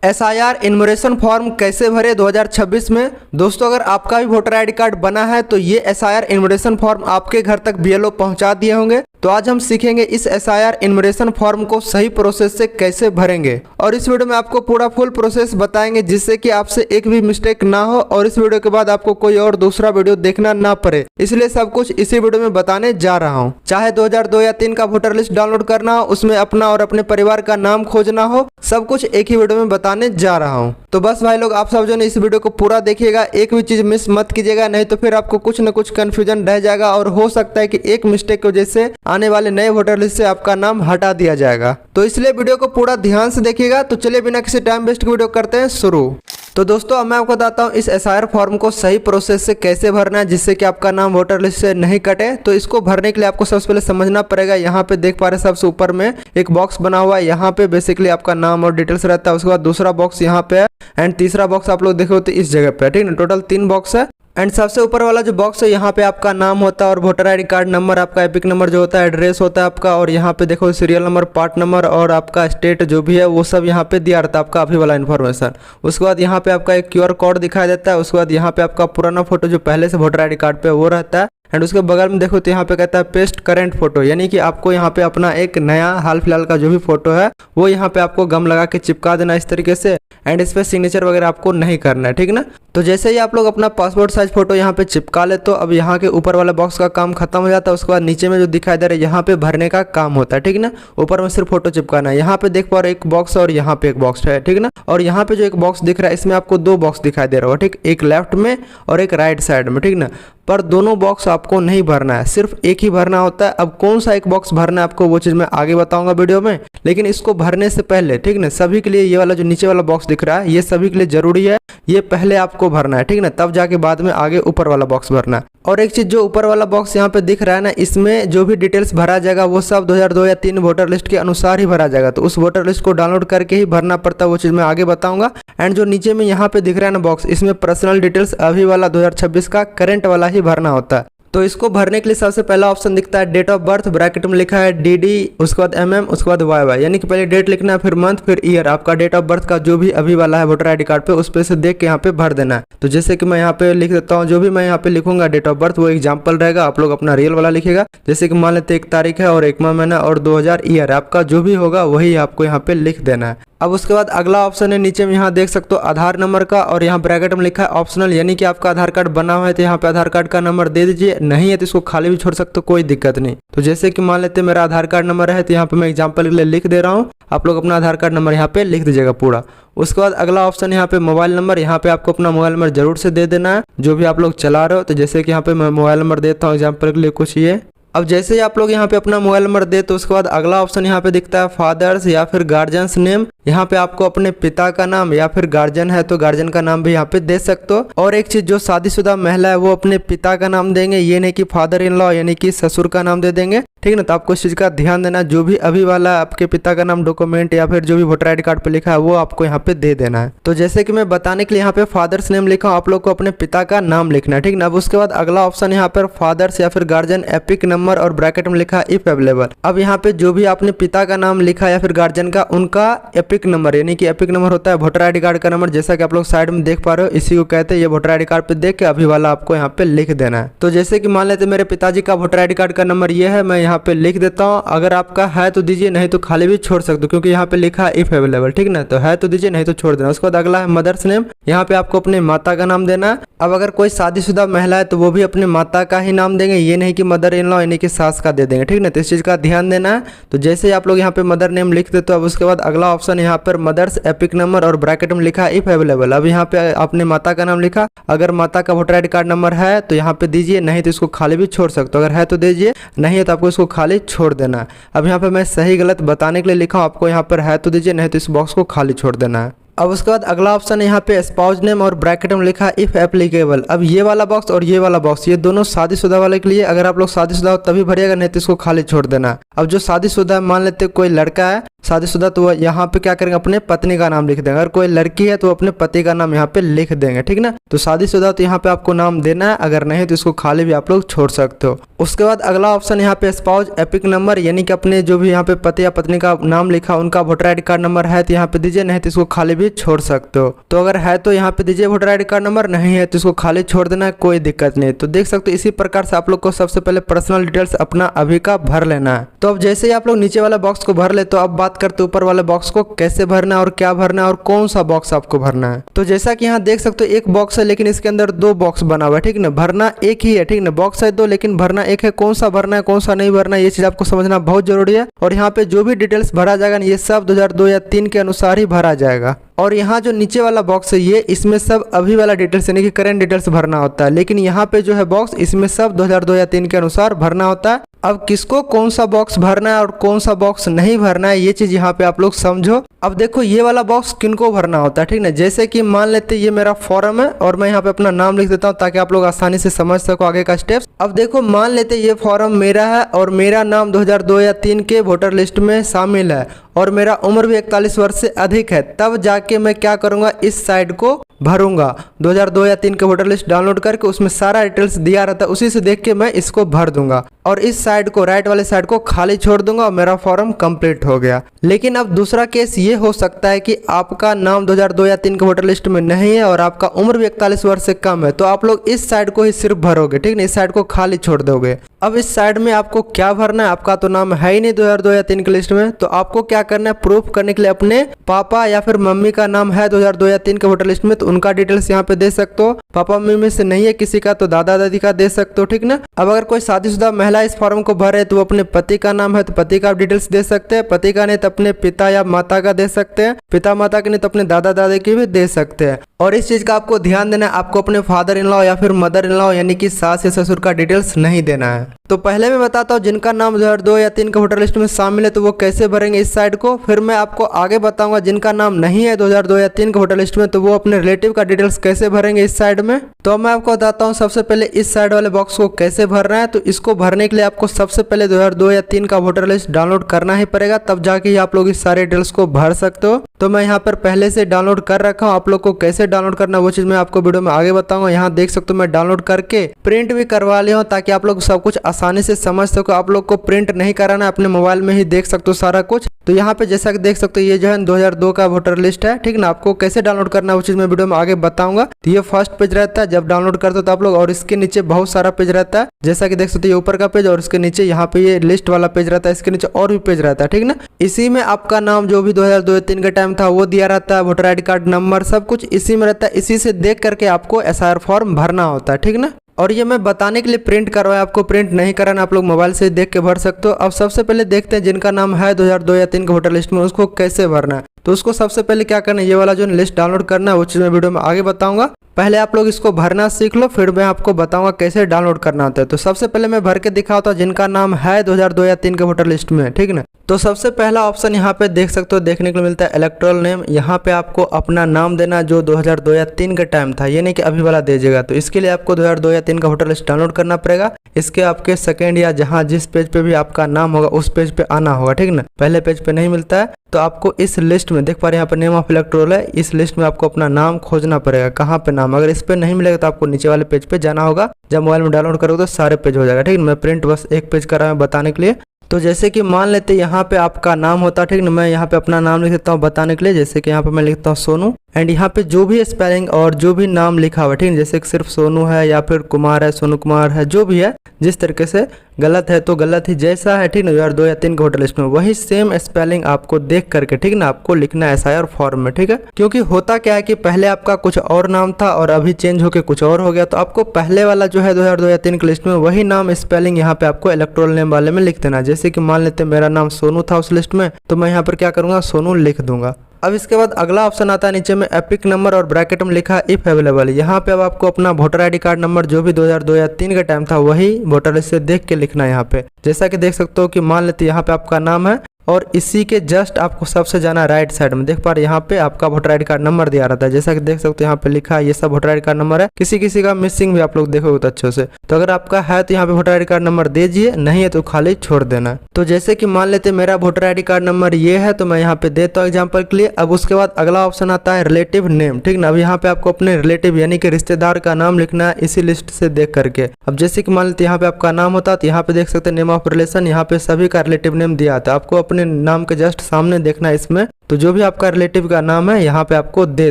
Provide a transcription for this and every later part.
SIR enumeration form कैसे भरे 2026 में। दोस्तों अगर आपका भी वोटर आईडी कार्ड बना है तो ये SIR इन्यूमरेशन फॉर्म आपके घर तक BLO पहुंचा दिए होंगे। तो आज हम सीखेंगे इस SIR इन्यूमरेशन फॉर्म को सही प्रोसेस से कैसे भरेंगे और इस वीडियो में आपको पूरा फुल प्रोसेस बताएंगे जिससे कि आपसे एक भी मिस्टेक ना हो और इस वीडियो के बाद आपको कोई और दूसरा वीडियो देखना ना पड़े, इसलिए सब कुछ इसी वीडियो में बताने जा रहा हूँ। चाहे 2002 या 3 का वोटर लिस्ट डाउनलोड करना हो, उसमें अपना और अपने परिवार का नाम खोजना हो, सब कुछ एक ही वीडियो में बताने जा रहा हूँ। तो बस भाई लोग आप सब जो है इस वीडियो को पूरा देखिएगा, एक भी चीज मिस मत कीजिएगा, नहीं तो फिर आपको कुछ न कुछ कंफ्यूजन रह जाएगा और हो सकता है कि एक मिस्टेक की वजह से आने वाले नए वोटर लिस्ट से आपका नाम हटा दिया जाएगा। तो इसलिए वीडियो को पूरा ध्यान से देखिएगा। तो चलिए बिना किसी टाइम वेस्ट के वीडियो करते हैं शुरू। तो दोस्तों अब मैं आपको बताता हूँ इस SIR फॉर्म को सही प्रोसेस से कैसे भरना है जिससे कि आपका नाम वोटर लिस्ट से नहीं कटे। तो इसको भरने के लिए आपको सबसे पहले समझना पड़ेगा, यहाँ पे देख पा रहे हैं सबसे ऊपर में एक बॉक्स बना हुआ है, यहाँ पे बेसिकली आपका नाम और डिटेल्स रहता है। उसके बाद दूसरा बॉक्स यहाँ पे है एंड तीसरा बॉक्स आप लोग देखे होते इस जगह पे, ठीक है। टोटल 3 बॉक्स है एंड सबसे ऊपर वाला जो बॉक्स है यहाँ पे आपका नाम होता है और वोटर आईडी कार्ड नंबर, आपका एपिक नंबर जो होता है, एड्रेस होता है आपका, और यहाँ पे देखो सीरियल नंबर, पार्ट नंबर और आपका स्टेट जो भी है वो सब यहाँ पे दिया रहता है आपका अभी वाला इन्फॉर्मेशन। उसके बाद यहाँ पे आपका एक QR कोड दिखाई देता है। उसके बाद यहाँ पे आपका पुराना फोटो जो पहले से वोटर आईडी कार्ड पे वो रहता है एंड उसके बगल में देखो तो यहाँ पे कहता है पेस्ट करेंट फोटो, यानी कि आपको यहाँ पे अपना एक नया हाल फिलहाल का जो भी फोटो है वो यहाँ पे आपको गम लगा के चिपका देना इस तरीके से एंड इस पे सिग्नेचर वगैरह आपको नहीं करना है, ठीक ना। तो जैसे ही आप लोग अपना पासपोर्ट साइज फोटो यहाँ पे चिपका ले तो अब यहाँ के ऊपर वाला बॉक्स का काम खत्म हो जाता है। उसके बाद नीचे में जो दिखाई दे रहा है यहाँ पे भरने का काम होता है, ठीक ना। ऊपर में सिर्फ फोटो चिपकाना है। यहाँ पे देख पा रहे एक बॉक्स और यहाँ पे एक बॉक्स है, ठीक ना। और यहाँ पे जो एक बॉक्स दिख रहा है इसमें आपको 2 बॉक्स दिखाई दे रहा होगा, ठीक, एक लेफ्ट में और एक राइट साइड में, ठीक ना। पर दोनों बॉक्स आपको नहीं भरना है, सिर्फ एक ही भरना होता है। अब कौन सा एक बॉक्स भरना है आपको वो चीज मैं आगे बताऊंगा वीडियो में, लेकिन इसको भरने से पहले, ठीक ना, सभी के लिए ये वाला जो नीचे वाला बॉक्स दिख रहा है ये सभी के लिए जरूरी है, ये पहले आपको भरना है, ठीक ना, तब जाके बाद में आगे ऊपर वाला बॉक्स भरना है। और एक चीज जो ऊपर वाला बॉक्स यहाँ पे दिख रहा है ना, इसमें जो भी डिटेल्स भरा जाएगा वो सब 2002 या 3 वोटर लिस्ट के अनुसार ही भरा जाएगा। तो उस वोटर लिस्ट को डाउनलोड करके ही भरना पड़ता है, वो चीज मैं आगे बताऊंगा। एंड जो नीचे में यहाँ पे दिख रहा है ना बॉक्स, इसमें पर्सनल डिटेल्स अभी वाला 2026 का करंट वाला ही भरना होता है। तो इसको भरने के लिए सबसे पहला ऑप्शन दिखता है डेट ऑफ बर्थ, ब्रैकेट में लिखा है DD, उसके बाद MM, उसके बाद YY, यानी कि पहले डेट लिखना है, फिर मंथ, फिर ईयर, आपका डेट ऑफ बर्थ का जो भी अभी वाला है वोटर आईडी कार्ड पे उस पे से देख के यहाँ पे भर देना है। तो जैसे कि मैं यहाँ पे लिख देता हूँ, जो भी मैं यहाँ पे लिखूंगा डेट ऑफ बर्थ वो एग्जाम्पल रहेगा, आप लोग अपना रियल वाला लिखेगा। जैसे कि मान लेते 1 तारीख है और 1वां महीना और 2000 ईयर, आपका जो भी होगा वही आपको यहाँ पे लिख देना है। अब उसके बाद अगला ऑप्शन है नीचे में यहाँ देख सकते हो आधार नंबर का, और यहाँ ब्रैकेट में लिखा है ऑप्शनल, यानी कि आपका आधार कार्ड बना हुआ है तो यहाँ पे आधार कार्ड का नंबर दे दीजिए, नहीं है तो इसको खाली भी छोड़ सकते हो, कोई दिक्कत नहीं। तो जैसे कि मान लेते मेरा आधार कार्ड नंबर है तो यहाँ पे मैं एग्जाम्पल के लिए लिख दे रहा हूँ, आप लोग अपना आधार कार्ड नंबर यहाँ पे लिख दीजिएगा पूरा। उसके बाद अगला ऑप्शन यहाँ पे मोबाइल नंबर, यहाँ पे आपको अपना मोबाइल नंबर जरूर से दे देना है जो भी आप लोग चला रहे हो। तो जैसे कि यहाँ पे मैं मोबाइल नंबर देता हूँ एग्जाम्पल के लिए कुछ ये। अब जैसे ही आप लोग यहाँ पे अपना मोबाइल नंबर दे तो उसके बाद अगला ऑप्शन यहाँ पे दिखता है फादर्स या फिर गार्जियंस नेम, यहाँ पे आपको अपने पिता का नाम या फिर गार्जियन है तो गार्जियन का नाम भी यहाँ पे दे सकते हो। और एक चीज, जो शादीशुदा महिला है वो अपने पिता का नाम देंगे, ये नहीं कि फादर इन लॉ यानी कि ससुर का नाम दे देंगे, ठीक ना। तो आपको इस चीज का ध्यान देना, जो भी अभी वाला आपके पिता का नाम डॉक्यूमेंट या फिर जो भी वोटर आईडी कार्ड पे लिखा है वो आपको यहाँ पे दे देना है। तो जैसे कि मैं बताने के लिए यहाँ पे फादर्स नेम लिखा हूँ, आप लोग को अपने पिता का नाम लिखना है, ठीक ना। अब उसके बाद अगला ऑप्शन यहाँ पर फादर्स या फिर गार्जियन एपिक नंबर और ब्रैकेट में लिखा इफ अवेलेबल। अब यहाँ पे जो भी आपने पिता का नाम लिखा या फिर गार्जियन का, उनका एपिक नंबर, यानी कि एपिक नंबर होता है वोटर आईडी कार्ड का नंबर, जैसा कि आप लोग साइड में देख पा रहे हो, इसी को कहते हैं। ये वोटर आईडी कार्ड पे देख के अभी वाला आपको यहाँ पे लिख देना है। तो जैसे कि मान लेते मेरे पिताजी का वोटर आईडी कार्ड का नंबर ये है, मैं यहाँ पे लिख देता हूँ। अगर आपका है तो दीजिए, नहीं तो खाली भी छोड़ सकते हो, क्योंकि यहाँ पे लिखा है इफ अवेलेबल, ठीक ना। तो है तो दीजिए, नहीं तो छोड़ देना। उसके बाद अगला है मदर्स नेम, यहाँ पे आपको अपने माता का नाम देना है। अब अगर कोई शादीशुदा महिला है तो वो भी अपने माता का ही नाम देंगे, ये नहीं कि मदर इन लॉ यानी कि सास का दे देंगे, ठीक ना। तो इस चीज का ध्यान देना है। तो जैसे आप लोग यहाँ पे मदर नेम लिख देते हो, अब उसके बाद अगला ऑप्शन यहाँ पर मदर्स एपिक नंबर और ब्रैकेट में लिखा इफ अवेलेबल। अब यहाँ पे आपने माता का नाम लिखा, अगर माता का वोटर आईडी कार्ड नंबर है तो यहाँ पे दीजिए, नहीं तो इसको खाली भी छोड़ सकते हो। अगर है तो दीजिए, नहीं है तो आपको इसको खाली छोड़ देना है। अब यहाँ पे मैं सही गलत बताने के लिए लिखा हूँ, आपको यहाँ पर है तो दीजिए, नहीं तो इस बॉक्स को खाली छोड़ देना है। अब उसके बाद अगला ऑप्शन है यहाँ पे स्पाउस नेम और ब्रैकेट में लिखा इफ एप्लीकेबल। अब ये वाला बॉक्स और ये वाला बॉक्स ये दोनों शादीशुदा वाले के लिए, अगर आप लोग शादीशुदा हो तभी भरिएगा, नहीं तो इसको खाली छोड़ देना। अब जो शादीशुदा मान लेते कोई लड़का है शादीशुदा तो यहाँ पे क्या करेंगे, अपने पत्नी का नाम लिख देंगे। अगर कोई लड़की है तो अपने पति का नाम यहाँ पे लिख देंगे, ठीक ना। तो शादीशुदा तो यहाँ पे आपको नाम देना है, अगर नहीं तो इसको खाली भी आप लोग छोड़ सकते हो। उसके बाद अगला ऑप्शन यहाँ पे स्पाउस एपिक नंबर, यानी कि अपने जो भी यहाँ पे पति या पत्नी का नाम लिखा उनका voter I D card number है तो यहाँ पे दीजिए, नहीं तो इसको खाली भी छोड़ सकते हो। तो अगर है तो यहाँ पे दीजिए voter I D card number, नहीं है तो इसको खाली छोड़ देना है, कोई दिक्कत नहीं। तो देख सकते हो इसी प्रकार से आप लोग को सबसे पहले पर्सनल डिटेल्स अपना अभी का भर लेना है। तो अब जैसे ही आप लोग नीचे वाला बॉक्स को भर ले, तो अब बात करते ऊपर वाले बॉक्स को कैसे भरना है और क्या भरना है और कौन सा बॉक्स आपको भरना है। तो जैसा कि यहाँ देख सकते हो एक बॉक्स है, लेकिन इसके अंदर दो बॉक्स बना हुआ है, ठीक ना। भरना एक ही है, ठीक ना। बॉक्स है दो लेकिन भरना एक है। कौन सा भरना है कौन सा नहीं भरना है ये चीज आपको समझना बहुत जरूरी है। और यहाँ पे जो भी डिटेल्स भरा जाएगा ये सब 2002 या 3 के अनुसार ही भरा जाएगा। और यहाँ जो नीचे वाला बॉक्स है ये, इसमें सब अभी वाला डिटेल्स यानी कि करंट डिटेल्स भरना होता है, लेकिन यहाँ पे जो है बॉक्स इसमें सब 2002 या 3 के अनुसार भरना होता है। अब किसको कौन सा बॉक्स भरना है और कौन सा बॉक्स नहीं भरना है ये चीज यहाँ पे आप लोग समझो। अब देखो ये वाला बॉक्स किनको भरना होता है, ठीक ना। जैसे कि मान लेते ये मेरा फॉर्म है और मैं यहाँ पे अपना नाम लिख देता हूँ ताकि आप लोग आसानी से समझ सको आगे का स्टेप्स। अब देखो मान लेते ये फॉर्म मेरा है और मेरा नाम 2002 या 3 के वोटर लिस्ट में शामिल है और मेरा उम्र भी 41 वर्ष से अधिक है, तब जाके मैं क्या करूंगा, इस साइड को भरूंगा। 2002 या 3 के वोटर लिस्ट डाउनलोड करके उसमें सारा डिटेल्स दिया रहता है, उसी से देख के मैं इसको भर दूंगा और इस साइड को, राइट वाले साइड को खाली छोड़ दूंगा और मेरा फॉर्म कंप्लीट हो गया। लेकिन अब दूसरा केस ये हो सकता है कि आपका नाम 2002 या 3 के वोटर लिस्ट में नहीं है और आपका उम्र भी 41 वर्ष से कम है, तो आप लोग इस साइड को ही सिर्फ भरोगे, ठीक ना। इस साइड को खाली छोड़ दोगे। अब इस साइड में आपको क्या भरना है, आपका तो नाम है ही नहीं 2002 या 3 के लिस्ट में, तो आपको क्या करना है, प्रूफ करने के लिए अपने पापा या फिर मम्मी का नाम है 2002 या 3 के वोटर लिस्ट में तो उनका डिटेल्स यहाँ पे दे सकते हो। पापा मम्मी में से नहीं है किसी का तो दादा दादी का दे सकते हो, ठीक ना। अब अगर कोई शादीशुदा महिला इस फॉर्म को भरे तो वो अपने पति का नाम है तो पति का डिटेल्स दे सकते हैं, पति का नहीं तो अपने पिता या माता का दे सकते हैं, पिता माता के नहीं तो अपने दादा दादी की भी दे सकते हैं। और इस चीज का आपको ध्यान देना है, आपको अपने फादर इन लॉ या फिर मदर इन लॉ यानी कि सास या ससुर का डिटेल्स नहीं देना है। तो पहले मैं बताता हूँ जिनका नाम 2002 या 3 के वोटर लिस्ट में शामिल है तो वो कैसे भरेंगे इस साइड को, फिर मैं आपको आगे बताऊंगा जिनका नाम नहीं है 2002 या 3 के वोटर लिस्ट में तो वो अपने रिलेटिव का डिटेल्स कैसे भरेंगे इस साइड में। तो मैं आपको बताता हूँ सबसे पहले इस साइड वाले बॉक्स को कैसे भरना है। तो इसको भरने के लिए आपको सबसे पहले 2002 या 3 का वोटर लिस्ट डाउनलोड करना ही पड़ेगा, तब जाके ही आप लोग इस सारे डिटेल्स को भर सकते हो। तो मैं यहाँ पर पहले से डाउनलोड कर रखा हूँ, आप लोग को कैसे डाउनलोड करना वो चीज मैं आपको वीडियो में आगे बताऊंगा। यहाँ देख सकते हो मैं डाउनलोड करके प्रिंट भी करवा लिया हूँ ताकि आप लोग सब कुछ आसानी से समझ सको। आप लोग को प्रिंट नहीं कराना है, अपने मोबाइल में ही देख सकते हो सारा कुछ। तो यहाँ पे जैसा कि देख सकते हो ये जो है 2002 का वोटर लिस्ट है, ठीक ना। आपको कैसे डाउनलोड करना है वो चीज मैं वीडियो में आगे बताऊंगा। तो ये फर्स्ट पेज रहता है जब डाउनलोड करते हो तो आप लोग, और इसके नीचे बहुत सारा पेज रहता है जैसा कि देख सकते हो ये ऊपर का पेज और इसके नीचे यहाँ पे ये लिस्ट वाला पेज रहता है, इसके नीचे और भी पेज रहता है, ठीक ना। इसी में आपका नाम जो भी 2002 या 3 का टाइम था वो दिया रहता है, voter I D card number सब कुछ इसी में रहता है। इसी से देख करके आपको SIR फॉर्म भरना होता है, ठीक ना। और ये मैं बताने के लिए प्रिंट करवाया, आपको प्रिंट नहीं कराना, आप लोग मोबाइल से देख के भर सकते हो। अब सबसे पहले देखते हैं जिनका नाम है 2002 या 3 के वोटर लिस्ट में उसको कैसे भरना है। तो उसको सबसे पहले क्या करना है, ये वाला जो लिस्ट डाउनलोड करना है वो चीज मैं वीडियो में आगे बताऊंगा। पहले आप लोग इसको भरना सीख लो, फिर मैं आपको बताऊंगा कैसे डाउनलोड करना होता है। तो सबसे पहले मैं भर के दिखाता हूँ जिनका नाम है 2002 या 3 के वोटर लिस्ट में, ठीक ना। तो सबसे पहला ऑप्शन यहाँ पे देख सकते हो देखने को मिलता है इलेक्टोरल नेम। यहाँ पे आपको अपना नाम देना जो 2002 या 3 का टाइम था, ये नहीं कि अभी वाला दीजिएगा। तो इसके लिए आपको 2002 या 3 का वोटर लिस्ट डाउनलोड करना पड़ेगा। इसके आपके सेकेंड या जहाँ जिस पेज पे भी आपका नाम होगा उस पेज पे आना होगा, ठीक ना। पहले पेज पे नहीं मिलता है तो आपको इस लिस्ट में देख पा रहे हैं यहाँ पर नेम ऑफ इलेक्टोरल है, इस लिस्ट में आपको अपना नाम खोजना पड़ेगा। कहाँ पे नाम, अगर इस पे नहीं मिलेगा तो आपको नीचे वाले पेज पे जाना होगा। जब मोबाइल में डाउनलोड करोगे तो सारे पेज हो जाएगा, ठीक है। मैं प्रिंट बस एक पेज कर रहा हूँ बताने के लिए। तो जैसे कि मान लेते यहाँ पे आपका नाम होता, ठीक ना। मैं यहाँ पे अपना नाम लिख देता हूँ बताने के लिए। जैसे कि यहाँ पे मैं लिखता हूँ सोनू, एंड यहाँ पे जो भी स्पेलिंग और जो भी नाम लिखा हुआ है, ठीक है। जैसे कि सिर्फ सोनू है या फिर कुमार है, सोनू कुमार है, जो भी है जिस तरीके से गलत है तो गलत ही, जैसा है, ठीक ना 2002 या 3 के वोटर लिस्ट में वही सेम स्पेलिंग आपको देख करके, ठीक ना, आपको लिखना है SIR फॉर्म में, ठीक है। क्योंकि होता क्या है कि पहले आपका कुछ और नाम था और अभी चेंज होके कुछ और हो गया, तो आपको पहले वाला जो है 2002 या 3 के लिस्ट में वही नाम स्पेलिंग यहाँ पे आपको इलेक्टोरल नेम वाले में लिख देना। जैसे कि मान लेते मेरा नाम सोनू था उस लिस्ट में, तो मैं यहाँ पर क्या करूँगा, सोनू लिख दूंगा। अब इसके बाद अगला ऑप्शन आता है नीचे में एपिक नंबर और ब्रैकेट में लिखा इफ अवेलेबल। यहाँ पे अब आपको अपना वोटर आईडी कार्ड नंबर जो भी 2002 या 3 का टाइम था वही वोटर लिस्ट से देख के लिखना है यहाँ पे। जैसा कि देख सकते हो कि मान लेते यहाँ पे आपका नाम है और इसी के जस्ट आपको सबसे जाना राइट साइड में। देख पा रहे यहाँ पे आपका वोटर आईडी कार्ड नंबर दिया रहता है, जैसा कि देख सकते हो यहाँ पे लिखा है ये सब वोटर आईडी कार्ड नंबर है। किसी किसी का मिसिंग भी आप लोग देखोगे तो अच्छे से। तो अगर आपका है तो यहाँ पे वोटर आईडी कार्ड नंबर दीजिए, नहीं है तो खाली छोड़ देना। तो जैसे कि मान लेते मेरा वोटर आईडी कार्ड नंबर ये है, तो मैं यहाँ पे देता हूँ एग्जाम्पल के लिए। अब उसके बाद अगला ऑप्शन आता है रिलेटिव नेम, ठीक ना। अब यहाँ पे आपको अपने रिलेटिव यानी कि रिश्तेदार का नाम लिखना है इसी लिस्ट से देख करके। अब जैसे कि मान लेते यहाँ पे आपका नाम होता है, तो यहाँ पे देख सकते हैं नेम ऑफ रिलेशन, यहाँ पे सभी का रिलेटिव नेम दिया था। आपको अपने नाम के जस्ट सामने देखना है इसमें, तो जो भी आपका रिलेटिव का नाम है यहाँ पे आपको दे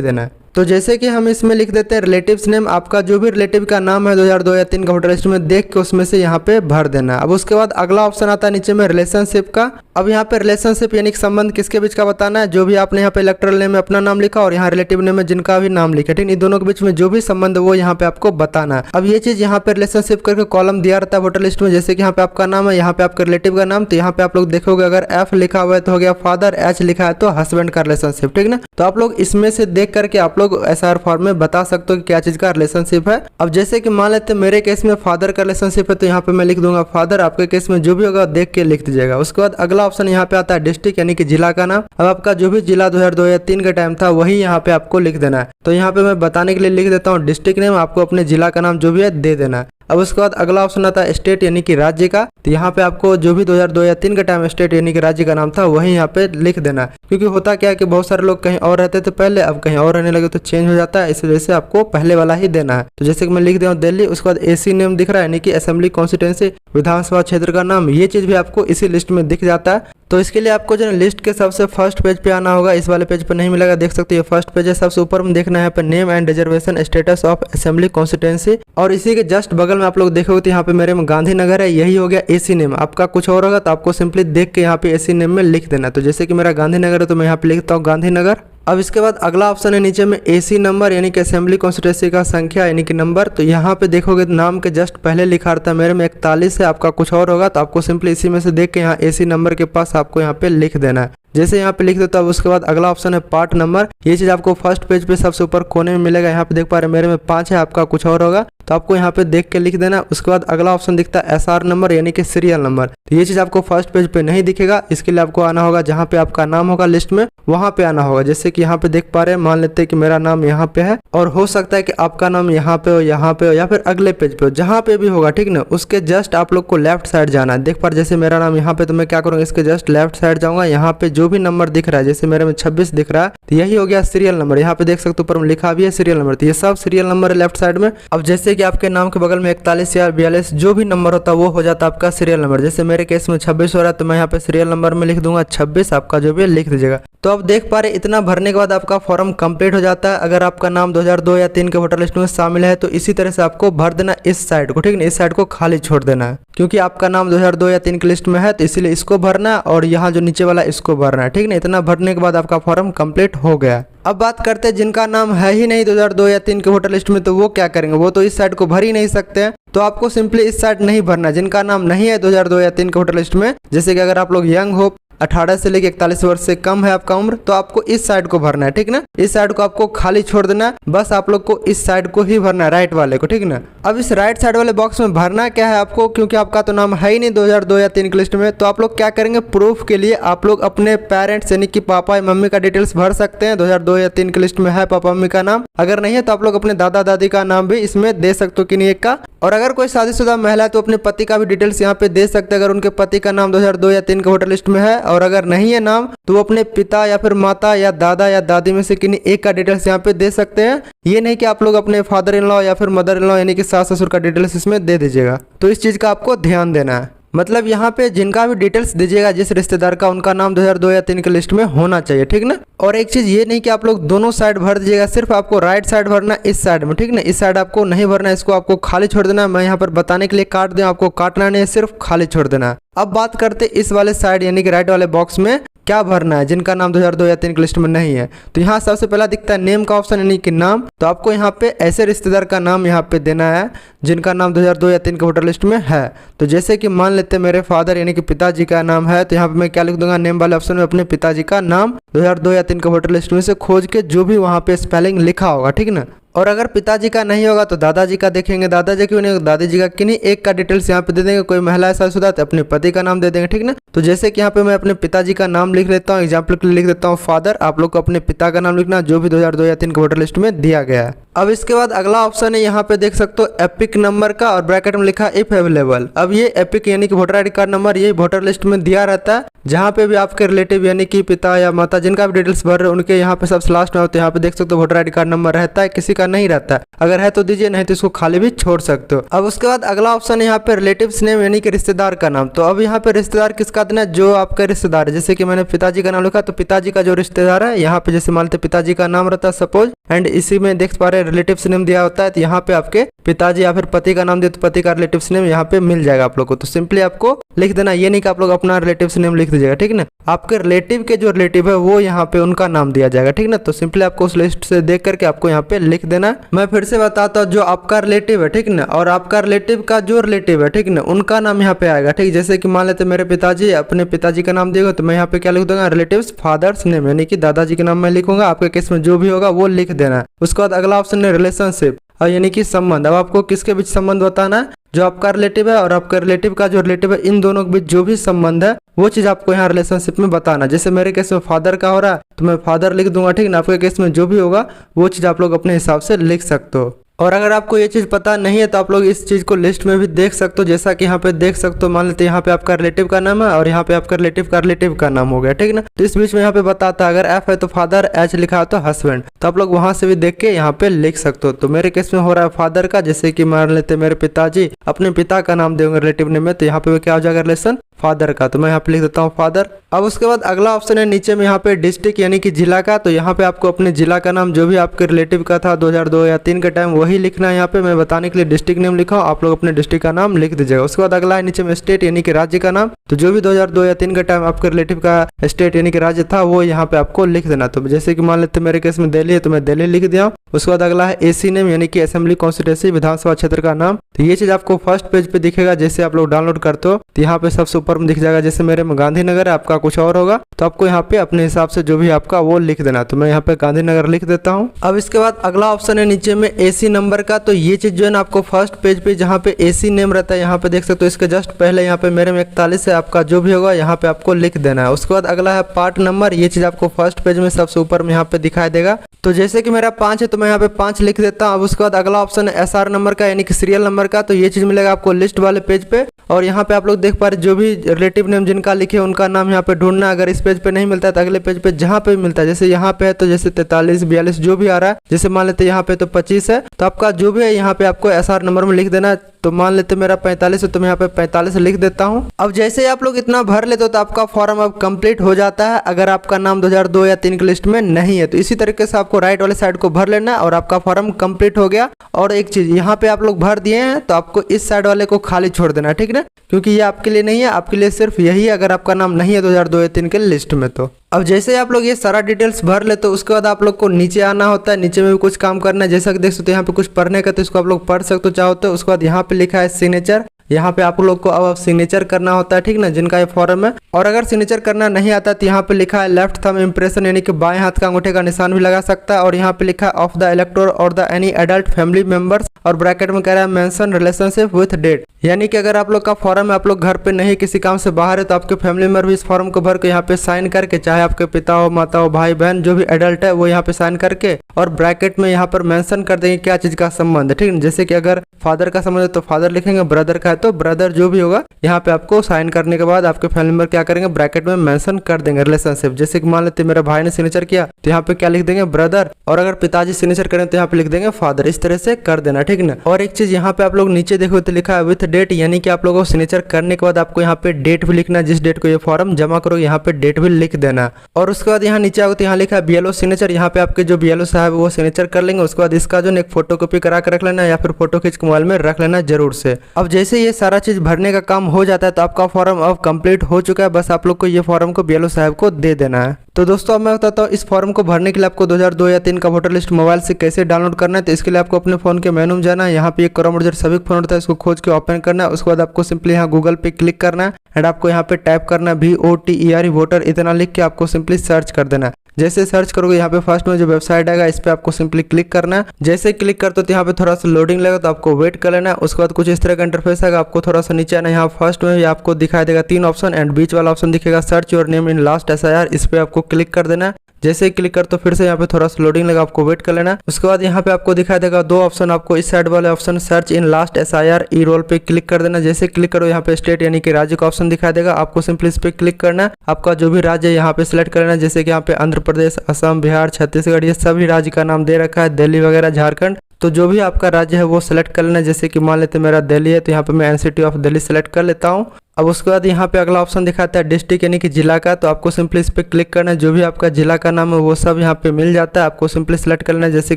देना है। तो जैसे कि हम इसमें लिख देते हैं रिलेटिव्स नेम, आपका जो भी रिलेटिव का नाम है 2002 या 3 का वोटर लिस्ट में देख के उसमें से यहाँ पे भर देना। अब उसके बाद अगला ऑप्शन आता है नीचे में रिलेशनशिप का। अब यहाँ पे रिलेशनशिप यानी कि संबंध किसके बीच का बताना है। जो भी आपने यहाँ पे इलेक्टोरल नेम में अपना नाम लिखा और यहाँ रिलेटिव नेम में जिनका भी नाम लिखा, ठीक, इन दोनों के बीच में जो भी संबंध वो यहाँ पे आपको बताना है। अब ये चीज यहाँ पे रिलेशनशिप करके कॉलम दिया रहता है वोटर लिस्ट में। जैसे कि यहाँ पे आपका नाम है, यहाँ पे आपका रिलेटिव का नाम, तो यहाँ पे आप लोग देखोगे अगर एफ लिखा हुआ है तो हो गया फादर, एच लिखा है तो हस्बैंड का रिलेशनशिप, ठीक ना। तो आप लोग इसमें से देख करके आप लोग एसआर फॉर्म में बता सकते हो कि क्या चीज का रिलेशनशिप है। अब जैसे कि मान लेते मेरे केस में फादर का रिलेशनशिप है, तो यहाँ पे मैं लिख दूंगा फादर। आपके केस में जो भी होगा देख के लिख दीजिएगा। उसके बाद अगला ऑप्शन यहाँ पे आता है डिस्ट्रिक्ट यानी कि जिला का नाम। अब आपका जो भी जिला 2002 या 3 का टाइम था वही यहाँ पे आपको लिख देना है। तो यहाँ पे मैं बताने के लिए लिख देता हूँ डिस्ट्रिक्ट नेम, आपको अपने जिला का नाम जो भी है दे देना है। अब उसके बाद अगला ऑप्शन आता है स्टेट यानी कि राज्य का। तो यहाँ पे आपको जो भी 2002 या 3 का टाइम स्टेट यानी कि राज्य का नाम था वही यहाँ पे लिख देना। क्योंकि होता क्या है कि बहुत सारे लोग कहीं और रहते थे पहले, अब कहीं और रहने लगे तो चेंज हो जाता है, इस वजह से आपको पहले वाला ही देना है। तो जैसे कि मैं लिख दिया हूँ दिल्ली। उसके बाद एसी नेम दिख रहा है यानी कि असेंबली कॉन्स्टिट्यूंसी, विधानसभा क्षेत्र का नाम, ये चीज भी आपको इसी लिस्ट में दिख जाता है। तो इसके लिए आपको जो है लिस्ट के सबसे फर्स्ट पेज पे आना होगा, इस वाले पेज पे नहीं मिलेगा, देख सकते हो फर्स्ट पेज है, सबसे ऊपर में देखना है यहाँ पे name and reservation status of assembly constituency. और इसी के जस्ट बगल में आप लोग देखोगे तो यहाँ पे मेरे में गांधीनगर है, यही हो गया एसी नेम। आपका कुछ और होगा तो आपको सिंपली देख के यहाँ पे एसी नेम में लिख देना। तो जैसे कि मेरा गांधीनगर है तो मैं यहाँ पे लिखता हूँ गांधीनगर। अब इसके बाद अगला ऑप्शन है नीचे में एसी नंबर यानी कि असेंबली कॉन्स्टिट्यूंसी का संख्या यानी कि नंबर। तो यहाँ पे देखोगे नाम के जस्ट पहले लिखा रहता है, मेरे में 41 है, आपका कुछ और होगा तो आपको सिंपली इसी में से देख के यहाँ एसी नंबर के पास आपको यहाँ पे लिख देना है। जैसे यहाँ पे लिख दो, तब उसके बाद अगला ऑप्शन है पार्ट नंबर। ये चीज आपको फर्स्ट पेज पे सबसे ऊपर कोने में मिलेगा। यहाँ पे देख पा रहे मेरे में 5 है, आपका कुछ और होगा तो आपको यहाँ पे देख के लिख देना। उसके बाद अगला ऑप्शन दिखता है एसआर नंबर यानी कि सीरियल नंबर। तो ये चीज आपको फर्स्ट पेज पे नहीं दिखेगा, इसके लिए आपको आना होगा जहाँ पे आपका नाम होगा लिस्ट में, वहां पे आना होगा। जैसे कि यहाँ पे देख पा रहे हैं, मान लेते हैं कि मेरा नाम यहाँ पे है और हो सकता है कि आपका नाम यहाँ पे हो, यहाँ पे हो या फिर अगले पेज पे हो, जहाँ पे भी होगा, ठीक ना। उसके जस्ट आप लोग को लेफ्ट साइड जाना है। देख पा रहे जैसे मेरा नाम यहाँ पे, तो मैं क्या करूँगा इसके जस्ट लेफ्ट साइड जाऊंगा। यहाँ पे जो भी नंबर दिख रहा है, जैसे मेरे में 26 दिख रहा है तो यही हो गया सीरियल नंबर। यहाँ पे देख सकते हो ऊपर में लिखा भी है सीरियल नंबर, तो ये सब सीरियल नंबर है लेफ्ट साइड में। अब जैसे कि आपके नाम के बगल में 41 या 42 जो भी नंबर होता है वो हो जाता है आपका सीरियल नंबर। जैसे मेरे केस में 26 हो रहा है तो मैं यहाँ पे सीरियल नंबर में लिख दूंगा 26, आपका जो भी लिख दीजिएगा। तो अब देख पा रहे इतना भरने के बाद आपका फॉर्म कंप्लीट हो जाता है। अगर आपका नाम 2002 या 3 के वोटर लिस्ट में शामिल है तो इसी तरह से आपको भर देना इस साइड को, ठीक है। इस साइड को खाली छोड़ देना है, क्योंकि आपका नाम 2002 या 3 की लिस्ट में है तो इसीलिए इसको भरना और यहाँ जो नीचे वाला इसको भरना है, ठीक ना। इतना भरने के बाद आपका फॉर्म कंप्लीट हो गया। अब बात करते हैं जिनका नाम है ही नहीं 2002 या 3 के वोटर लिस्ट में, तो वो क्या करेंगे। वो तो इस साइड को भर ही नहीं सकते हैं, तो आपको सिंपली इस साइड नहीं भरना। जिनका नाम नहीं है 2002 या 3 के वोटर लिस्ट में, जैसे कि अगर आप लोग यंग हो, 18 से लेकर 41 वर्ष से कम है आपका उम्र, तो आपको इस साइड को भरना है, ठीक ना। इस साइड को आपको खाली छोड़ देना है, बस आप लोग को इस साइड को ही भरना है, राइट वाले को, ठीक ना। अब इस राइट साइड वाले बॉक्स में भरना क्या है आपको, क्योंकि आपका तो नाम है ही नहीं 2002 या 3 की लिस्ट में, तो आप लोग क्या करेंगे, प्रूफ के लिए आप लोग अपने पेरेंट्स यानी कि पापा या मम्मी का डिटेल्स भर सकते हैं। 2002 या 3 की लिस्ट में है पापा मम्मी का नाम, अगर नहीं है तो आप लोग अपने दादा दादी का नाम भी इसमें दे सकते हो, किन्हीं एक का। और अगर कोई शादीशुदा महिला है तो अपने पति का भी डिटेल्स यहाँ पे दे सकते हैं, अगर उनके पति का नाम 2002 या 3 के वोटर लिस्ट में है। और अगर नहीं है नाम तो वो अपने पिता या फिर माता या दादा या दादी में से किन्हीं एक का डिटेल्स यहाँ पे दे सकते हैं। ये नहीं कि आप लोग अपने फादर इन लॉ या फिर मदर इन लॉ यानी कि सास ससुर का डिटेल्स इसमें दे दीजिएगा। तो इस चीज का आपको ध्यान देना है। मतलब यहाँ पे जिनका भी डिटेल्स दीजिएगा जिस रिश्तेदार का, उनका नाम 2002 या 3 के लिस्ट में होना चाहिए, ठीक ना। और एक चीज ये नहीं कि आप लोग दोनों साइड भर दीजिएगा, सिर्फ आपको राइट साइड भरना इस साइड में, ठीक ना। इस साइड आपको नहीं भरना, इसको आपको खाली छोड़ देना। मैं यहाँ पर बताने के लिए काट दूं, आपको काटना नहीं, सिर्फ खाली छोड़ देना। अब बात करते इस वाले साइड यानी कि राइट वाले बॉक्स में क्या भरना है जिनका नाम 2002 या 3 की लिस्ट में नहीं है। तो यहाँ सबसे पहला दिखता है नेम का ऑप्शन यानी कि नाम। तो आपको यहाँ पे ऐसे रिश्तेदार का नाम यहाँ पे देना है जिनका नाम 2002 या 3 के वोटर लिस्ट में है। तो जैसे कि मान लेते मेरे फादर यानी कि पिताजी का नाम है, तो यहाँ पे मैं क्या लिख दूंगा, नेम वाले ऑप्शन में अपने पिताजी का नाम 2002 या 3 के वोटर लिस्ट में से खोज के जो भी वहाँ पे स्पेलिंग लिखा होगा, ठीक ना, और अगर पिताजी का नहीं होगा तो दादाजी का देखेंगे, दादाजी क्यों नहीं होगा दादी का, किन्हीं एक का डिटेल्स यहाँ पे दे देंगे। कोई महिला शादीशुदा तो अपने पति का नाम दे देंगे, ठीक ना। तो जैसे कि यहाँ पे मैं अपने पिताजी का नाम लिख लेता हूँ, एग्जाम्पल के लिए लिख देता हूँ फादर। आप लोग को अपने पिता का नाम लिखना जो भी 2002 या 3 के वोटर लिस्ट में दिया गया है। अब इसके बाद अगला ऑप्शन है, यहाँ पे देख सकते हो एपिक नंबर का, और ब्रैकेट में लिखा इफ अवेलेबल। अब ये एपिक यानी कि वोटर आईडी कार्ड नंबर ये वोटर लिस्ट में दिया रहता है। जहाँ पे भी आपके रिलेटिव यानी कि पिता या माता जिनका भी डिटेल्स भर रहे हैं उनके यहाँ पे सबसे लास्ट में होते हैं। यहाँ पे देख सकते हो वोटर आईडी कार्ड नंबर रहता है, किसी का नहीं रहता है। अगर है तो दीजिए, नहीं तो इसको खाली भी छोड़ सकते हो। अब उसके बाद अगला ऑप्शन है यहाँ पे रिलेटिव्स नेम यानी कि रिश्तेदार का नाम। तो अब यहाँ पे रिश्तेदार किसका देना है, जो आपका रिश्तेदार है। जैसे कि मैंने पिताजी का नाम लिखा तो पिताजी का जो रिश्तेदार है, यहाँ पे जैसे मान लेते पिताजी का नाम रहता है सपोज, एंड इसी में देख पा रहे रिलेटिव्स नेम दिया होता है। तो यहाँ पे आपके पिताजी या फिर पति का नाम दिया तो पति का रिलेटिव्स नेम यहाँ पे मिल जाएगा आप लोग को। तो सिंपली आपको लिख देना, ये नहीं कि आप लोग अपना रिलेटिव्स नेम लिख दीजिएगा, ठीक ना। आपके रिलेटिव के जो रिलेटिव है वो यहाँ पे उनका नाम दिया जाएगा, ठीक ना। तो सिंपली आपको उस लिस्ट से देख करके आपको यहाँ पे लिख देना। मैं फिर से बताता हूँ, जो आपका रिलेटिव है, ठीक ना, और आपका रिलेटिव का जो रिलेटिव है, ठीक ना, उनका नाम यहाँ पे आएगा, ठीक। जैसे कि मान लेते मेरे पिताजी अपने पिताजी का नाम देगा तो मैं यहाँ पे क्या लिख दूंगा, रिलेटिव्स फादर्स नेम यानी कि दादाजी के नाम मैं लिखूंगा। आपके केस में जो भी होगा वो लिख देना। उसके बाद अगला ऑप्शन है रिलेशनशिप, और यानी कि संबंध। अब आपको किसके बीच संबंध बताना है, जो आपका रिलेटिव है और आपका रिलेटिव का जो रिलेटिव है, इन दोनों के बीच जो भी संबंध है वो चीज आपको यहाँ रिलेशनशिप में बताना। जैसे मेरे केस में फादर का हो रहा है तो मैं फादर लिख दूंगा, ठीक ना। आपके केस में जो भी होगा वो चीज आप लोग अपने हिसाब से लिख सकते हो। और अगर आपको ये चीज़ पता नहीं है तो आप लोग इस चीज़ को लिस्ट में भी देख सकते हो। जैसा कि यहाँ पे देख सकते हो, मान लेते यहाँ पे आपका रिलेटिव का नाम है और यहाँ पे आपका रिलेटिव का नाम हो गया, ठीक ना। तो इस बीच में यहाँ पे बताता है, अगर एफ है तो फादर, एच लिखा है तो हस्बैंड। तो आप लोग वहां से भी देख के यहाँ पे लिख सकते हो। तो मेरे केस में हो रहा है फादर का, जैसे कि मान लेते मेरे पिताजी अपने पिता का नाम देंगे रिलेटिव नेम में, तो यहाँ पे क्या हो जाएगा रिलेशन फादर का। तो मैं यहाँ पे लिख देता हूँ फादर। अब उसके बाद अगला ऑप्शन है नीचे में यहाँ पे डिस्ट्रिक्ट यानी कि जिला का। तो यहाँ पे आपको अपने जिला का नाम जो भी आपके रिलेटिव का था 2002 या 3 के टाइम वही लिखना है। यहाँ पे मैं बताने के लिए डिस्ट्रिक्ट नेम लिखा हूँ, आप लोग अपने डिस्ट्रिक्ट का नाम लिख दीजिएगा। उसके बाद अगला है नीचे में स्टेट यानी कि राज्य का नाम। तो जो भी 2002 या 3 के टाइम आपके रिलेटिव का स्टेट यानी कि राज्य था वो यहाँ पे आपको लिख देना। तो जैसे कि मान लेते मेरे केस में दिल्ली है तो मैं दिल्ली लिख दिया। उसके बाद अगला है एसी नेम यानी कि असेंबली कॉन्स्टिट्यूंसी विधानसभा क्षेत्र का नाम। तो ये चीज आपको फर्स्ट पेज पे दिखेगा, जैसे आप लोग डाउनलोड करते हो तो यहाँ पे सबसे ऊपर में दिख जाएगा। जैसे मेरे में गांधीनगर है, आपका कुछ और होगा, तो आपको यहाँ पे अपने हिसाब से जो भी आपका वो लिख देना। तो मैं यहाँ पे गांधीनगर लिख देता हूँ। अब इसके बाद अगला ऑप्शन है नीचे में एसी नंबर का। तो ये चीज जो है ना आपको फर्स्ट पेज पे जहाँ पे एसी नेम रहता है यहाँ पे देख सकते हो, इसके जस्ट पहले यहाँ पे मेरे में 41 है, आपका जो भी होगा यहाँ पे आपको लिख देना है। उसके बाद अगला है पार्ट नंबर, ये चीज आपको फर्स्ट पेज में सबसे ऊपर में यहाँ पे दिखाई देगा। तो जैसे कि मेरा 5 है तो मैं यहाँ पे 5 लिख देता हूँ। अब उसके बाद अगला ऑप्शन है एसआर नंबर का यानी कि सीरियल नंबर का। तो ये चीज मिलेगा आपको लिस्ट वाले पेज पे, और यहाँ पे आप लोग देख पा रहे जो भी रिलेटिव नेम जिनका लिखे उनका नाम यहाँ पे ढूंढना। अगर इस पेज पे नहीं मिलता है तो अगले पेज पे जहाँ पे भी मिलता है, जैसे यहाँ पे है तो जैसे 43 42 जो भी आ रहा है, जैसे मान लेते यहाँ पे तो 25 है तो आपका जो भी है यहाँ पे आपको एसआर नंबर में लिख देना है। तो मान लेते मेरा 45 है तो मैं यहाँ पे 45 लिख देता हूँ। अब जैसे ही आप लोग इतना भर लेते हो तो आपका फॉर्म अब कंप्लीट हो जाता है। अगर आपका नाम 2002 या 3 की लिस्ट में नहीं है तो इसी तरीके से आपको राइट वाले साइड को भर लेना और आपका फॉर्म कंप्लीट हो गया। और एक चीज यहाँ पे आप लोग भर दिए हैं तो आपको इस साइड वाले को खाली छोड़ देना, ठीक ना, क्योंकि ये आपके लिए नहीं है, आपके लिए सिर्फ यही है अगर आपका नाम नहीं है 2002 या 3 के लिस्ट में। तो अब जैसे ही आप लोग ये सारा डिटेल्स भर ले तो उसके बाद आप लोग को नीचे आना होता है। नीचे में भी कुछ काम करना है, जैसा कि देख सकते हो यहाँ पे कुछ पढ़ने का, तो इसको आप लोग पढ़ सकते हो चाहो तो। उसके बाद यहाँ पे लिखा है सिग्नेचर, यहाँ पे आप लोग को अब सिग्नेचर करना होता है, ठीक ना, जिनका ये फॉर्म है। और अगर सिग्नेचर करना नहीं आता तो यहाँ पे लिखा है लेफ्ट थंब इम्प्रेशन यानी कि बाएं हाथ का अंगूठे का निशान भी लगा सकता है। और यहाँ पे लिखा है ऑफ द इलेक्टर और the any adult family members, और ब्रैकेट में कह रहा है मेंशन रिलेशनशिप विथ डेट, यानी कि अगर आप लोग का फॉर्म है, आप लोग घर पे नहीं किसी काम से बाहर है तो आपके फैमिली मेंबर भी इस फॉर्म को भर के यहाँ पे साइन करके, चाहे आपके पिता हो माता हो भाई बहन जो भी एडल्ट है वो यहाँ पे साइन करके, और ब्रैकेट में यहाँ पर मेंशन कर देंगे क्या चीज का संबंध है, ठीक है। जैसे कि अगर फादर का संबंध है तो फादर लिखेंगे, ब्रदर का है तो ब्रदर, जो भी होगा यहाँ पे आपको साइन करने के बाद आपके फैमिली मेंबर क्या करेंगे, ब्रैकेट में मेंशन कर देंगे रिलेशनशिप। जैसे कि मान लेते मेरे भाई ने सिग्नेचर किया तो यहाँ पे क्या लिख देंगे ब्रदर, और अगर पिताजी सिग्नेचर करें तो यहाँ पे लिख देंगे फादर। इस तरह से कर देना, ठीक ना। और एक चीज यहाँ पे आप लोग नीचे देखो तो लिखा है विथ डेट, यानी कि आप लोगों को सिग्नेचर करने के बाद आपको यहाँ पे डेट भी लिखना, जिस डेट को ये फॉर्म जमा करोगे यहाँ पे डेट भी लिख देना। और उसके बाद यहाँ नीचे आओ तो यहाँ लिखा है बीएलओ सिग्नेचर, यहाँ पे आपके जो बीएलओ साहब वो सिग्नेचर कर लेंगे। उसके बाद इसका जो एक फोटो कॉपी करा कर रख लेना, या फिर फोटो खींच के मोबाइल में रख लेना जरूर से। अब जैसे ये सारा चीज भरने का काम हो जाता है तो आपका फॉर्म अब कंप्लीट हो चुका है। बस आप लोग को ये फॉर्म को बीएलओ साहब को दे देना है। तो दोस्तों अब मैं बताता हूँ इस फॉर्म को भरने के लिए आपको 2002 या 3 का वोटर लिस्ट मोबाइल से कैसे डाउनलोड करना है। तो इसके लिए आपको अपने फोन के मेनू में जाना है, यहाँ पे एक क्रोम ब्राउज़र सभी फोन होता है, इसको खोज के ओपन करना है। उसके बाद आपको सिंपली यहाँ गूगल पे क्लिक करना है एंड आपको यहाँ पे टाइप करना है VOTER वोटर, इतना लिख के आपको सिंपली सर्च कर देना है। जैसे सर्च करोगे यहाँ पे फर्स्ट में जो वेबसाइट आएगा इस पे आपको सिंपली क्लिक करना है। जैसे क्लिक करते हो तो यहाँ पे थोड़ा सा लोडिंग लगेगा तो आपको वेट कर लेना है। उसके बाद कुछ इस तरह का इंटरफेस आएगा, आपको थोड़ा सा नीचे आना। यहाँ फर्स्ट में भी आपको दिखाई देगा 3 ऑप्शन एंड बीच वाला ऑप्शन दिखेगा search your name in last SIR, इस पे आपको क्लिक कर देना है। जैसे ही क्लिक कर तो फिर से यहाँ पे थोड़ा सा लोडिंग लगा, आपको वेट कर लेना। उसके बाद यहाँ पे आपको दिखाई देगा 2 ऑप्शन, आपको इस साइड वाले option search in last SIR E roll पे क्लिक कर देना। जैसे क्लिक करो यहाँ पे स्टेट यानी कि राज्य का ऑप्शन दिखाई देगा, आपको सिंपली इस पे क्लिक करना है। आपका जो भी राज्य है यहाँ पे सिलेक्ट कर लेना, जैसे कि यहाँ पे आंध्र प्रदेश, असम, बिहार, छत्तीसगढ़, ये सभी राज्य का नाम दे रखा है, दिल्ली वगैरह, झारखंड। तो जो भी आपका राज्य है वो सिलेक्ट कर लेना। जैसे कि मान लेते मेरा दिल्ली है तो यहाँ पे मैं एनसीटी ऑफ दिल्ली सेलेक्ट कर लेता हूँ। अब उसके बाद यहाँ पे अगला ऑप्शन दिखाता है डिस्ट्रिक्ट यानी कि जिला का, तो आपको सिंपली इस पे क्लिक करना है। जो भी आपका जिला का नाम है वो सब यहाँ पे मिल जाता है, आपको सिंपली सेलेक्ट कर लेना है। जैसे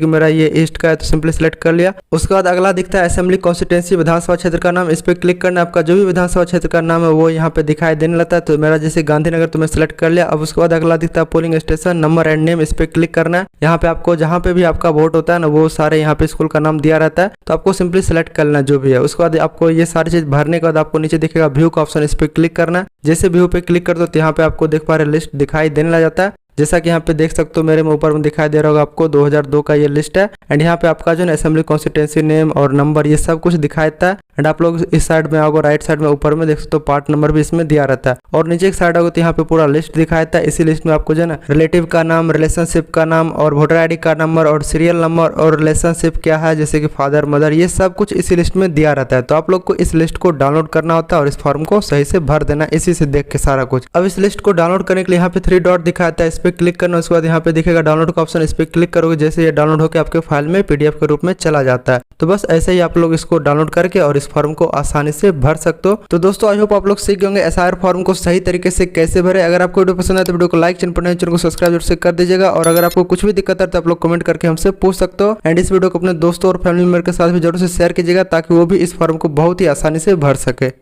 कि मेरा ये ईस्ट का है तो सिंपली सेलेक्ट कर लिया। उसके बाद अगला दिखता है असेंबली कॉन्स्टिट्यूंसी, विधानसभा क्षेत्र का नाम, इस पे क्लिक करना है। आपका जो भी विधानसभा क्षेत्र का नाम है वो यहाँ पे दिखाई देने लगता है, तो मेरा जैसे गांधीनगर तो मैं सेलेक्ट कर लिया। अब उसके बाद अगला दिखता है polling station number and name, इस पे क्लिक करना है। यहाँ पे आपको जहाँ पे भी आपका वोट होता है ना वो सारे यहाँ पे स्कूल का नाम दिया रहता है, तो आपको सिंपली सेलेक्ट करना जो भी है। उसके बाद आपको ये सारी चीज भरने के बाद आपको नीचे दिखेगा व्यू का ऑप्शन, इस पे क्लिक करना। जैसे व्यू पे क्लिक कर दो तो यहाँ पे आपको देख पा रहे लिस्ट दिखाई देने लग जाता है। जैसा कि यहाँ पे देख सकते हो मेरे में ऊपर में दिखाई दे रहा होगा आपको 2002 का ये लिस्ट है। एंड यहाँ पे आपका जो है असेंबली कॉन्स्टिट्यूंसी नेम और नंबर ये सब कुछ दिखाई देता है। एंड आप लोग इस साइड में आओगे राइट साइड में ऊपर में देख सकते हो पार्ट नंबर भी इसमें दिया रहता है। और नीचे एक साइड आओगे तो यहाँ पे पूरा लिस्ट दिखाई देता है। इसी लिस्ट में आपको जो है ना रिलेटिव का नाम, रिलेशनशिप का नाम और वोटर ID का नंबर और सीरियल नंबर और रिलेशनशिप क्या है जैसे कि फादर मदर, ये सब कुछ इसी लिस्ट में दिया रहता है। तो आप लोग को इस लिस्ट को डाउनलोड करना होता है और इस फॉर्म को सही से भर देना इसी से देख के सारा कुछ। अब इस लिस्ट को डाउनलोड करने के लिए यहाँ पे 3 डॉट दिखाता है, इस पे क्लिक करना। उसके बाद यहाँ पे दिखेगा डाउनलोड का ऑप्शन, इस पे क्लिक करोगे जैसे ये डाउनलोड होकर आपके फाइल में PDF के रूप में चला जाता है। तो बस ऐसे ही आप लोग इसको डाउनलोड करके और इस फॉर्म को आसानी से भर सकते हो। तो दोस्तों आई होप आप लोग सीख गए SIR फॉर्म को सही तरीके से कैसे भरे। अगर आपको वीडियो पसंद आए तो वीडियो को लाइक, चैनल को सब्सक्राइब जरूर से कर दीजिएगा। और अगर आपको कुछ भी दिक्कत है तो आप लोग कमेंट करके हमसे पूछ सकते हो। एंड इस वीडियो को अपने दोस्तों और फैमिली मेंबर के साथ भी जरूर से शेयर कीजिएगा ताकि वो भी इस फॉर्म को बहुत ही आसानी से भर सके।